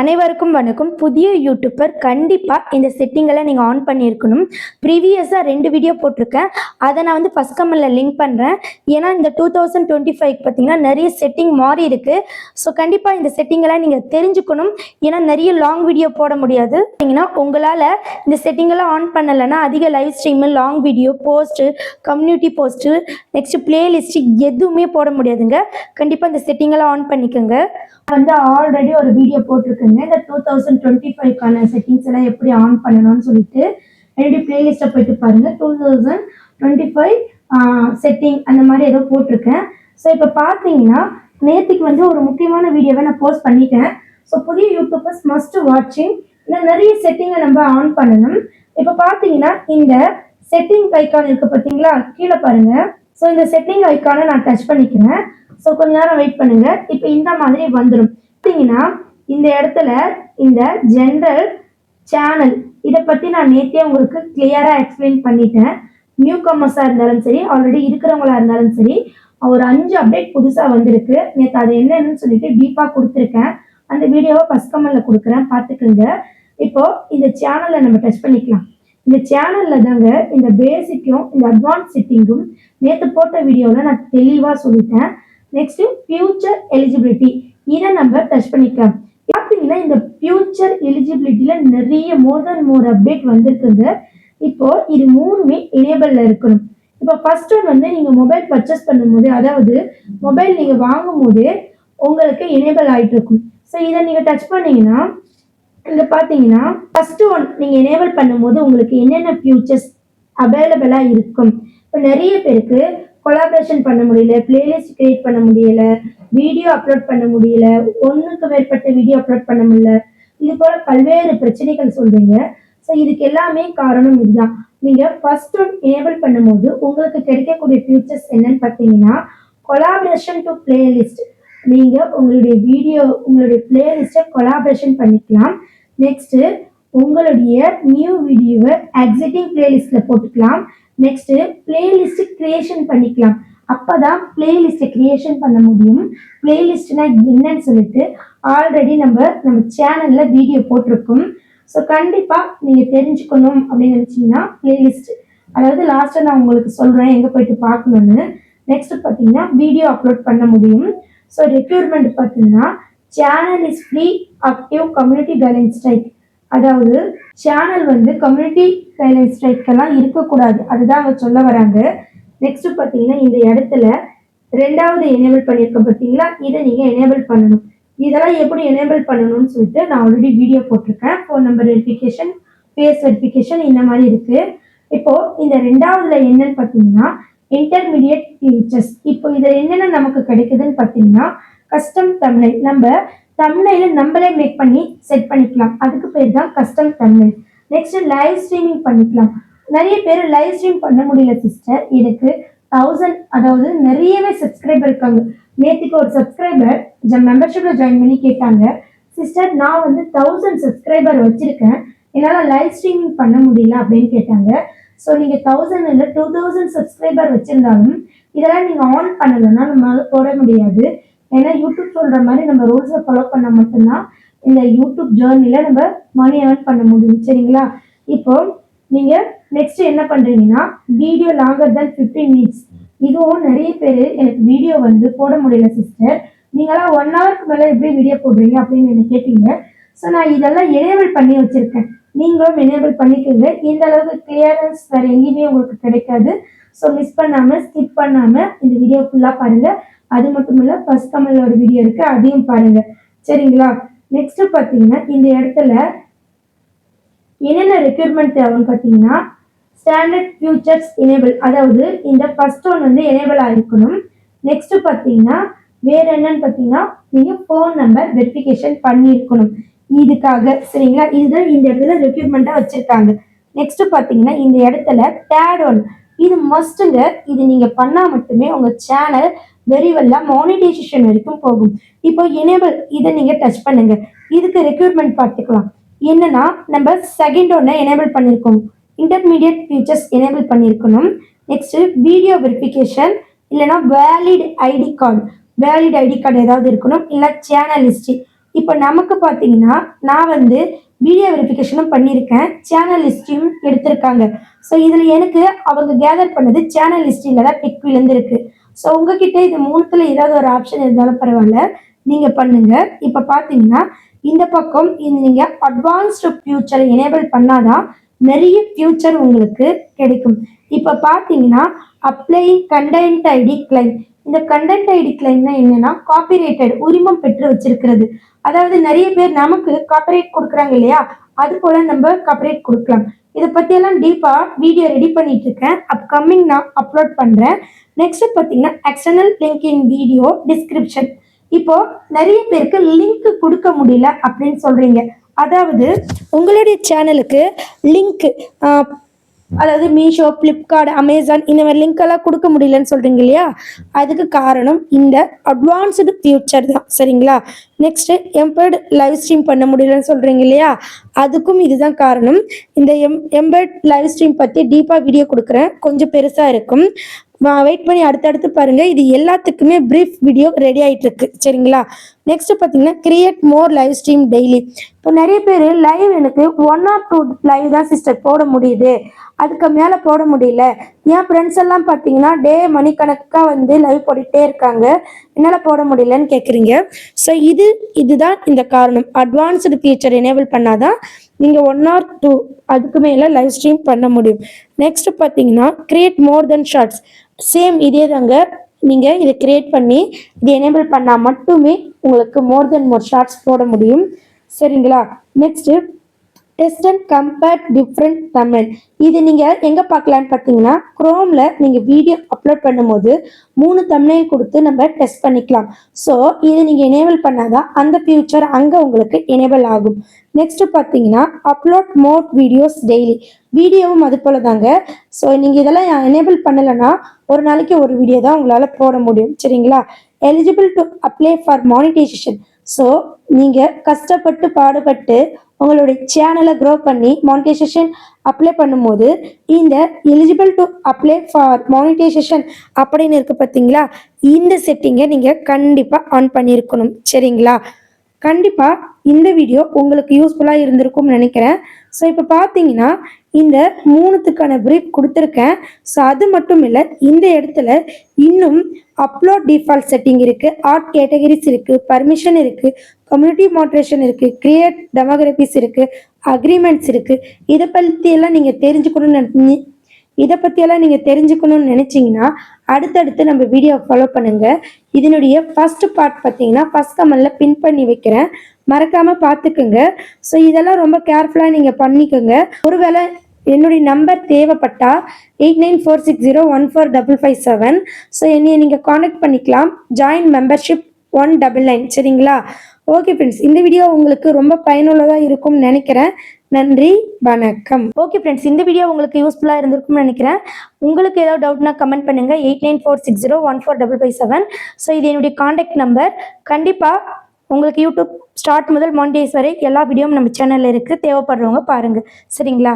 அனைவருக்கும் வணக்கம். புதிய யூடியூபர் கண்டிப்பாக இந்த செட்டிங்கெல்லாம் நீங்கள் ஆன் பண்ணியிருக்கணும். ப்ரீவியஸாக 2 வீடியோ போட்டிருக்கேன். அதை நான் வந்து ஃபஸ்ட் கமெண்டில் லிங்க் பண்ணுறேன். ஏன்னா இந்த 2025 பார்த்தீங்கன்னா நிறைய செட்டிங் மாறி இருக்குது. ஸோ கண்டிப்பாக இந்த செட்டிங்கெல்லாம் நீங்கள் தெரிஞ்சுக்கணும். ஏன்னா நிறைய லாங் வீடியோ போட முடியாது. பார்த்தீங்கன்னா உங்களால் இந்த செட்டிங்கெல்லாம் ஆன் பண்ணலைன்னா அதிக live stream, long video, post, community post, next playlist எதுவுமே போட முடியாதுங்க. கண்டிப்பாக இந்த செட்டிங்கெல்லாம் ஆன் பண்ணிக்கோங்க. வந்து ஆல்ரெடி ஒரு வீடியோ போட்டிருக்குங்க. இந்த 2025க்கான செட்டிங்ஸ் எல்லாம் எப்படி ஆன் பண்ணணும்னு சொல்லிட்டு என்னுடைய பிளேலிஸ்ட்டை போயிட்டு பாருங்க. 2025 செட்டிங் அந்த மாதிரி ஏதோ போட்டிருக்கேன். ஸோ இப்போ பார்த்தீங்கன்னா நேற்றுக்கு வந்து ஒரு முக்கியமான வீடியோவை நான் போஸ்ட் பண்ணிட்டேன். ஸோ புதிய யூடியூபர்ஸ் மஸ்ட் வாட்சிங். இன்னும் நிறைய செட்டிங்கை நம்ம ஆன் பண்ணணும். இப்போ பார்த்தீங்கன்னா இந்த செட்டிங் ஐக்கான் இருக்கு பார்த்தீங்களா, கீழே பாருங்க. ஸோ இந்த செட்டிங் ஐக்கானை நான் டச் பண்ணிக்கிறேன். ஸோ கொஞ்ச நேரம் வெயிட் பண்ணுங்க. இப்போ இந்த மாதிரி வந்துடும். பார்த்தீங்கன்னா இந்த இடத்துல இந்த ஜென்ரல் சேனல் இதை பற்றி நான் நேற்றே உங்களுக்கு கிளியராக எக்ஸ்பிளைன் பண்ணிட்டேன். நியூ கமர்ஸாக இருந்தாலும் சரி, ஆல்ரெடி இருக்கிறவங்களா இருந்தாலும் சரி, ஒரு 5 அப்டேட் புதுசாக வந்திருக்கு. நேற்று அது என்னன்னு சொல்லிட்டு டீப்பாக கொடுத்துருக்கேன். அந்த வீடியோவை ஃபர்ஸ்ட் கமெண்ட்ல கொடுக்குறேன், பார்த்துக்குங்க. இப்போ இந்த சேனலை நம்ம டச் பண்ணிக்கலாம். இந்த சேனல்ல தாங்க இந்த பேசிக்கும் இந்த அட்வான்ஸ் செட்டிங்கும் நேற்று போட்ட வீடியோவில் நான் தெளிவாக சொல்லிட்டேன். நெக்ஸ்ட் ஃபியூச்சர் எலிஜிபிலிட்டி, இதை நம்ம டச் பண்ணிக்கலாம். பார்த்தீங்கன்னா இந்த ஃபியூச்சர் எலிஜிபிலிட்டியில நிறைய மோர் அப்டேட் வந்திருக்குங்க. இப்போ இது 3மே எனேபிள்ல இருக்கணும். இப்போ ஃபர்ஸ்ட் ஒன் வந்து நீங்க மொபைல் பர்ச்சேஸ் பண்ணும்போது, அதாவது மொபைல் நீங்க வாங்கும் போது உங்களுக்கு எனேபிள் ஆயிட்டு இருக்கும். ஸோ இதை நீங்க டச் பண்ணீங்கன்னா இங்க பாத்தீங்கன்னா ஃபர்ஸ்ட் ஒன் நீங்க எனேபிள் பண்ணும்போது உங்களுக்கு என்னென்ன ஃபியூச்சர்ஸ் அவைலபிளா இருக்கும். இப்போ நிறைய பேருக்கு கொலாபரேஷன் பண்ண முடியல, பிளேலிஸ்ட் கிரியேட் பண்ண முடியல, வீடியோ அப்லோட் பண்ண முடியல, ஒன்றுக்கு மேற்பட்ட வீடியோ அப்லோட் பண்ண முடியல, இது போல பல்வேறு பிரச்சனைகள் சொல்றீங்க. ஸோ இதுக்கு எல்லாமே காரணம் இதுதான். நீங்க ஃபர்ஸ்ட் ஒன் எனேபிள் பண்ணும்போது உங்களுக்கு கிடைக்கக்கூடிய ஃபியூச்சர்ஸ் என்னன்னு பார்த்தீங்கன்னா, கொலாபரேஷன் டு பிளேலிஸ்ட். நீங்க உங்களுடைய வீடியோ, உங்களுடைய பிளேலிஸ்ட்டை கொலாபரேஷன் பண்ணிக்கலாம். நெக்ஸ்ட் உங்களுடைய நியூ வீடியோவை எக்ஸிட்டிங் பிளேலிஸ்ட்ல போட்டுக்கலாம். நெக்ஸ்ட் பிளேலிஸ்ட் கிரியேஷன் பண்ணிக்கலாம். அப்பதான் பிளேலிஸ்ட்டை கிரியேஷன் பண்ண முடியும். பிளேலிஸ்ட்னா என்னன்னு சொல்லிட்டு ஆல்ரெடி நம்ம சேனல்ல வீடியோ போட்டிருக்கோம். ஸோ கண்டிப்பா நீங்க தெரிஞ்சுக்கணும் அப்படின்னு நினைச்சீங்கன்னா பிளேலிஸ்ட், அதாவது லாஸ்டா நான் உங்களுக்கு சொல்றேன் எங்க போயிட்டு பார்க்கணும்னு. நெக்ஸ்ட் பார்த்தீங்கன்னா வீடியோ அப்லோட் பண்ண முடியும். ஸோ ரெக்யூர்மெண்ட் பார்த்தீங்கன்னா channel is free active community guideline strike, அதாவது சேனல் வந்து கம்யூனிட்டி கைட்லைன் ஸ்ட்ரைக்கெல்லாம் இருக்கக்கூடாது, அதுதான் அவங்க சொல்ல வராங்க. நெக்ஸ்ட் பார்த்தீங்கன்னா இந்த இடத்துல 2வது எனேபிள் பண்ணியிருக்கோம் பார்த்தீங்களா, இதை நீங்கள் எனேபிள் பண்ணணும். இதெல்லாம் எப்படி எனேபிள் பண்ணணும்னு சொல்லிட்டு நான் ஆல்ரெடி வீடியோ போட்டிருக்கேன். Phone number verification, face verification இந்த மாதிரி இருக்கு. இப்போ இந்த 2வதுல என்னன்னு பார்த்தீங்கன்னா இன்டர்மீடியட் ஃபீச்சர்ஸ். இப்போ இதில் என்னென்ன நமக்கு கிடைக்குதுன்னு பார்த்தீங்கன்னா கஸ்டம் தம்ப்நெயில். நம்ம தம்ப்நெயில நம்மளே மேக் பண்ணி செட் பண்ணிக்கலாம். அதுக்கு பேர் தான் custom thumbnail. Next live streaming பண்ணிக்கலாம். நிறைய பேர் லைவ் ஸ்ட்ரீம் பண்ண முடியல சிஸ்டர், எனக்கு 1000, அதாவது நிறையவே சப்ஸ்கிரைபர் இருக்காங்க. நேற்றுக்கு ஒரு சப்ஸ்கிரைபர் மெம்பர்ஷிப்ல ஜாயின் பண்ணி கேட்டாங்க, சிஸ்டர் நான் வந்து 1000 சப்ஸ்கிரைபர் வச்சிருக்கேன், என்னால் லைவ் ஸ்ட்ரீமிங் பண்ண முடியல அப்படின்னு கேட்டாங்க. ஸோ நீங்கள் 1000 இல்லை 2000 சப்ஸ்கிரைபர் வச்சிருந்தாலும் இதெல்லாம் நீங்கள் ஆன் பண்ணலைன்னா நம்மளால போட முடியாது. ஏன்னா யூடியூப் சொல்ற மாதிரி நம்ம ரூல்ஸை ஃபாலோ பண்ண மட்டும்தான் இந்த யூடியூப் ஜேர்னில நம்ம மணி ஏர்ன் பண்ண முடியும். சரிங்களா? இப்போ நீங்க நெக்ஸ்ட் என்ன பண்றீங்கன்னா வீடியோ லாங்கர் தென் 15 மினிட்ஸ். இதுவும் நிறைய பேர் எனக்கு வீடியோ வந்து போட முடியல சிஸ்டர், நீங்களாம் 1 ஹவருக்கு மேலே எப்படி வீடியோ போடுறீங்க அப்படின்னு என்ன கேட்டீங்க. ஸோ நான் இதெல்லாம் எனேபிள் பண்ணி வச்சிருக்கேன், நீங்களும் எனேபிள் பண்ணிக்கோங்க. இந்த அளவுக்கு கிளியரன்ஸ் வேற எங்கேயுமே உங்களுக்கு கிடைக்காது. ஸோ மிஸ் பண்ணாம ஸ்கிப் பண்ணாம இந்த வீடியோ ஃபுல்லா பாருங்க. அது மட்டும் இல்ல ஃபர்ஸ்ட் கமெண்ட்ல ஒரு வீடியோ இருக்கு, அதையும் பாருங்க. சரிங்களா? நெக்ஸ்ட் பாத்தீங்கன்னா இந்த இடத்துல என்னென்ன ரெக்யூர்மெண்ட் தேவைன்னு பார்த்தீங்கன்னா ஸ்டாண்டர்ட் ஃபியூச்சர்ஸ் எனேபிள், அதாவது இந்த ஃபர்ஸ்ட் ஒன் வந்து எனேபிள் ஆகிருக்கணும். நெக்ஸ்ட் பார்த்தீங்கன்னா வேற என்னன்னு பார்த்தீங்கன்னா நீங்க ஃபோன் நம்பர் வெரிஃபிகேஷன் பண்ணியிருக்கணும் இதுக்காக. சரிங்களா? இதுதான் இந்த இடத்துல ரெக்யூர்மெண்ட்டாக வச்சிருக்காங்க. நெக்ஸ்ட் பார்த்தீங்கன்னா இந்த இடத்துல டேட் ஒன், இது மஸ்ட்டுங்க. இது நீங்க பண்ணா மட்டுமே உங்க சேனல் வெரி வெல்லா மானிட்டைசேஷன் வரைக்கும் போகும். இப்போ எனேபிள் இதை நீங்க டச் பண்ணுங்க. இதுக்கு ரெக்யூர்மெண்ட் பார்த்துக்கலாம். என்னன்னா நம்ம செகண்ட் ஒன்னை எனேபிள் பண்ணியிருக்கோம், இன்டர்மீடியட் ஃபீச்சர்ஸ் எனேபிள் பண்ணியிருக்கணும். நெக்ஸ்ட் வீடியோ வெரிஃபிகேஷன், இல்லைன்னா வேலிட் ஐடி கார்டு ஏதாவது இருக்கணும், இல்லை சேனல் ஹிஸ்ட்ரி இப்போ நமக்கு பார்த்தீங்கன்னா நான் வந்து வீடியோ வெரிஃபிகேஷனும் பண்ணியிருக்கேன், சேனல் ஹிஸ்ட்ரியும் எடுத்திருக்காங்க. ஸோ இதில் எனக்கு அவங்க கேதர் பண்ணது சேனல் ஹிஸ்ட்ரியில் தான் டிக் விழுந்திருக்கு. ஸோ உங்ககிட்ட இது மூணுத்தில் ஏதாவது ஒரு ஆப்ஷன் இருந்தாலும் பரவாயில்ல, நீங்கள் பண்ணுங்க. இப்போ பார்த்தீங்கன்னா இந்த பக்கம் இது நீங்கள் அட்வான்ஸ்டு ஃபியூச்சரை எனேபிள் பண்ணாதான் நிறைய ஃபியூச்சர் உங்களுக்கு கிடைக்கும். இப்போ பார்த்தீங்கன்னா அப்ளைங் கண்டென்ட் ஐடி கிளைம். இந்த கண்டென்ட் ஐடி கிளைம்னா என்னன்னா காப்பிரைட்டட் உரிமம் பெற்று வச்சிருக்கிறது. அதாவது நிறைய பேர் நமக்கு காப்பிரைட் கொடுக்குறாங்க இல்லையா, அது போல நம்ம காப்பிரைட் கொடுக்கலாம். இதை பற்றியெல்லாம் டீப்பாக வீடியோ ரெடி பண்ணிட்டு இருக்கேன், அப்கமிங் நான் அப்லோட் பண்ணுறேன். நெக்ஸ்ட் பார்த்தீங்கன்னா external link in video description. இப்போ நிறைய பேருக்கு லிங்க் கொடுக்க முடியல அப்படின்னு சொல்றீங்க. அதாவது உங்களுடைய சேனலுக்கு லிங்க், அதாவது மீஷோ, ஃப்ளிப்கார்ட், அமேசான் இந்த மாதிரி லிங்க் எல்லாம் கொடுக்க முடியலன்னு சொல்றீங்க இல்லையா, அதுக்கு காரணம் இந்த அட்வான்ஸ்டு ஃபியூச்சர் தான். சரிங்களா? நெக்ஸ்ட் எம்பர்ட் லைவ் ஸ்ட்ரீம் பண்ண முடியலன்னு சொல்றீங்க இல்லையா, அதுக்கும் இதுதான் காரணம். இந்த எம்பர்ட் லைவ் ஸ்ட்ரீம் பற்றி டீப்பாக வீடியோ கொடுக்குறேன், கொஞ்சம் பெருசாக இருக்கும், வெயிட் பண்ணி அடுத்தடுத்து பாருங்க. இது எல்லாத்துக்குமே பிரீஃப் வீடியோ ரெடி ஆயிட்டு இருக்கு. சரிங்களா? நெக்ஸ்ட் பார்த்தீங்கன்னா create more live stream daily. இப்போ நிறைய பேர் லைவ் எனக்கு 1 or 2 லைவ் தான் சிஸ்டர் போட முடியுது, அதுக்கு மேலே போட முடியல. என் ஃப்ரெண்ட்ஸ் எல்லாம் பார்த்தீங்கன்னா டே மணிக்கணக்காக வந்து லைவ் போட்டுகிட்டே இருக்காங்க, என்னால் போட முடியலன்னு கேட்குறீங்க. ஸோ இதுதான் இந்த காரணம். அட்வான்ஸ்டு ஃபீச்சர் எனேபிள் பண்ணாதான் நீங்கள் 1 or 2 அதுக்கு மேலே லைவ் ஸ்ட்ரீம் பண்ண முடியும். நெக்ஸ்ட் பார்த்தீங்கன்னா கிரியேட் மோர் தென் ஷார்ட்ஸ். சேம் இதே தாங்க, நீங்கள் இதை கிரியேட் பண்ணி இது எனேபிள் பண்ணால் மட்டுமே உங்களுக்கு மோர் தென் மோர் ஷார்ட்ஸ் போட முடியும். சரிங்களா? Next test and compare different Tamil. இது நீங்கள் எங்கே பார்க்கலான்னு பார்த்தீங்கன்னா குரோமில் நீங்கள் வீடியோ அப்லோட் பண்ணும்போது 3 தமிழையும் கொடுத்து நம்ம டெஸ்ட் பண்ணிக்கலாம். ஸோ இது நீங்கள் எனேபிள் பண்ணாதான் அந்த ஃபியூச்சர் அங்கே உங்களுக்கு எனேபிள் ஆகும். நெக்ஸ்ட் பார்த்தீங்கன்னா அப்லோட் மோர் வீடியோஸ் டெய்லி. வீடியோவும் அது போல தாங்க. ஸோ நீங்கள் இதெல்லாம் எனேபிள் பண்ணலைன்னா ஒரு நாளைக்கு ஒரு வீடியோ தான் உங்களால் போட முடியும். சரிங்களா? Eligible to apply for monetisation. So நீங்கள் கஷ்டப்பட்டு பாடுபட்டு உங்களுடைய சேனலை க்ரோ பண்ணி மானிட்டைசேஷன் அப்ளை பண்ணும்போது இந்த eligible to apply for monetisation அப்படின்னு இருக்கு பார்த்தீங்களா, இந்த செட்டிங்கை நீங்கள் கண்டிப்பாக ஆன் பண்ணியிருக்கணும். சரிங்களா? கண்டிப்பாக இந்த வீடியோ உங்களுக்கு யூஸ்ஃபுல்லாக இருந்திருக்கும்னு நினைக்கிறேன். ஸோ இப்போ பார்த்தீங்கன்னா இந்த 3த்துக்கான பிரீஃப் கொடுத்துருக்கேன். ஸோ அது மட்டும் இல்லை, இந்த இடத்துல இன்னும் அப்லோட் டிஃபால்ட் செட்டிங் இருக்குது, ஆர்ட் கேட்டகரிஸ் இருக்குது, பர்மிஷன் இருக்குது, கம்யூனிட்டி மாட்ரேஷன் இருக்குது, கிரியேட் டெமோகிராஃபிஸ் இருக்குது, அக்ரிமெண்ட்ஸ் இருக்குது. இதை பற்றியெல்லாம் நீங்கள் தெரிஞ்சுக்கணும்னு நினச்சிங்கன்னா அடுத்தடுத்து நம்ம வீடியோ ஃபாலோ பண்ணுங்கள். இதனுடைய ஃபர்ஸ்ட் பார்ட் பார்த்தீங்கன்னா ஃபர்ஸ்ட் கமெண்ட்டில் பின் பண்ணி வைக்கிறேன், மறக்காமல் பார்த்துக்குங்க. ஸோ இதெல்லாம் ரொம்ப கேர்ஃபுல்லாக நீங்கள் பண்ணிக்கோங்க. ஒருவேளை என்னுடைய நம்பர் தேவைப்பட்டா 8946014557. ஸோ என்னையை நீங்கள் காண்டாக்ட் பண்ணிக்கலாம். Join membership 199. சரிங்களா? ஓகே ஃப்ரெண்ட்ஸ், இந்த வீடியோ உங்களுக்கு ரொம்ப பயனுள்ளதாக இருக்கும்னு நினைக்கிறேன். நன்றி, வணக்கம். ஓகே ஃப்ரெண்ட்ஸ், இந்த வீடியோ உங்களுக்கு யூஸ்ஃபுல்லாக இருந்திருக்கும்னு நினைக்கிறேன். உங்களுக்கு ஏதாவது டவுட்னா கமெண்ட் பண்ணுங்கள். 8946014557. ஸோ இது என்னுடைய காண்டாக்ட் நம்பர். கண்டிப்பாக உங்களுக்கு யூடியூப் ஸ்டார்ட் முதல் மானிடைஸ் வரை எல்லா வீடியோவும் நம்ம சேனலில் இருக்குது, தேவைப்படுறவங்க பாருங்கள். சரிங்களா?